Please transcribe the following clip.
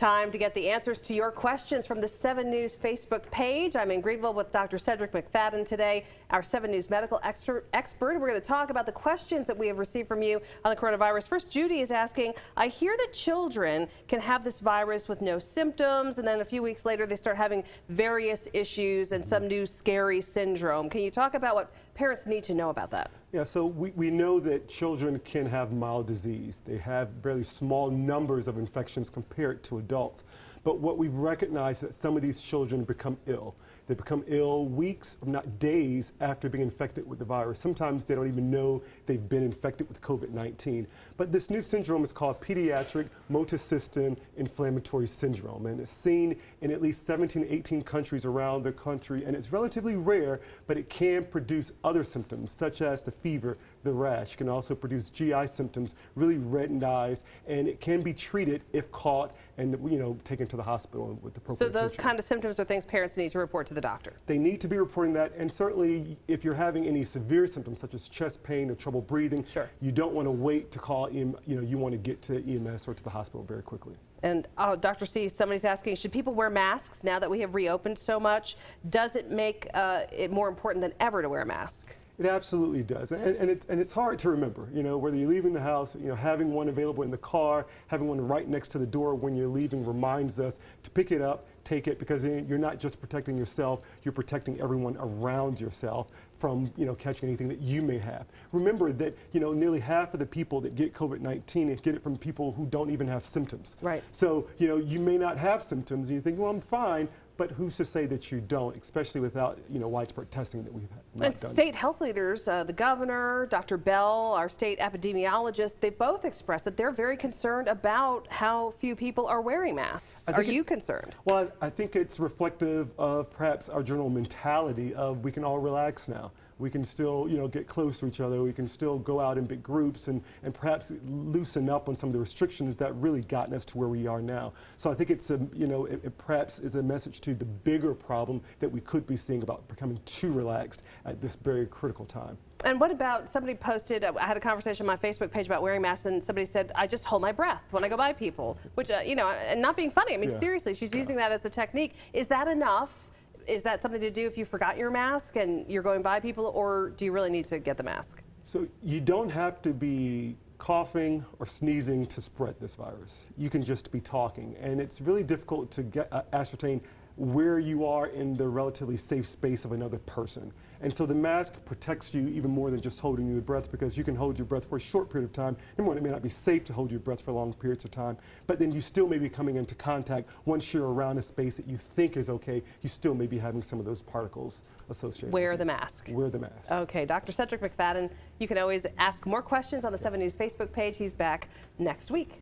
Time to get the answers to your questions from the 7 News Facebook page. I'm in Greenville with Dr. Cedrek McFadden today, our 7 News medical expert. We're going to talk about the questions that we have received from you on the coronavirus. First, Judy is asking, I hear that children can have this virus with no symptoms, and then a few weeks later they start having various issues and some new scary syndrome. Can you talk about what parents need to know about that? Yeah, so we know that children can have mild disease. They have very small numbers of infections compared to adults. But what we've recognized is that some of these children become ill. They become ill weeks, if not days, after being infected with the virus. Sometimes they don't even know they've been infected with COVID-19. But this new syndrome is called pediatric multisystem inflammatory syndrome, and it's seen in at least 17, 18 countries around the country, and it's relatively rare, but it can produce other symptoms, such as the fever, the rash. It can also produce GI symptoms, really reddened eyes, and it can be treated if caught and, taken to the hospital with appropriate So those attention. kind of symptoms are things parents need to report to the doctor? They need to be reporting that, and certainly if you're having any severe symptoms such as chest pain or trouble breathing, Sure. you don't want to wait to call, you want to get to EMS or to the hospital very quickly. And Dr. C, somebody's asking, should people wear masks now that we have reopened so much? Does it make it more important than ever to wear a mask? It absolutely does, and it's hard to remember, whether you're leaving the house, having one available in the car, having one right next to the door when you're leaving reminds us to pick it up, take it, because you're not just protecting yourself, you're protecting everyone around yourself from, catching anything that you may have. Remember that, nearly half of the people that get COVID-19 get it from people who don't even have symptoms. Right. So, you may not have symptoms and you think, well, I'm fine, but who's to say that you don't, especially without, widespread testing that we've not done. State health leaders, the governor, Dr. Bell, our state epidemiologist, they both expressed that they're very concerned about how few people are wearing masks. Are you concerned? Well, I think it's reflective of perhaps our general mentality of we can all relax now. We can still, get close to each other. We can still go out in big groups and perhaps loosen up on some of the restrictions that really gotten us to where we are now. So I think it's it perhaps is a message to the bigger problem that we could be seeing about becoming too relaxed at this very critical time. And what about, somebody posted, I had a conversation on my Facebook page about wearing masks, and somebody said, I just hold my breath when I go by people, which, and not being funny. I mean, Yeah. seriously, she's using that as a technique. Is that enough? Is that something to do if you forgot your mask and you're going by people, or do you really need to get the mask? So you don't have to be coughing or sneezing to spread this virus. You can just be talking, and it's really difficult to ascertain where you are in the relatively safe space of another person. And so the mask protects you even more than just holding your breath, because you can hold your breath for a short period of time. Number one, it may not be safe to hold your breath for long periods of time, but then you still may be coming into contact. Once you're around a space that you think is okay, you still may be having some of those particles associated. Wear the mask. Wear the mask. Okay, Dr. Cedrek McFadden, you can always ask more questions on the 7 News Facebook page. He's back next week.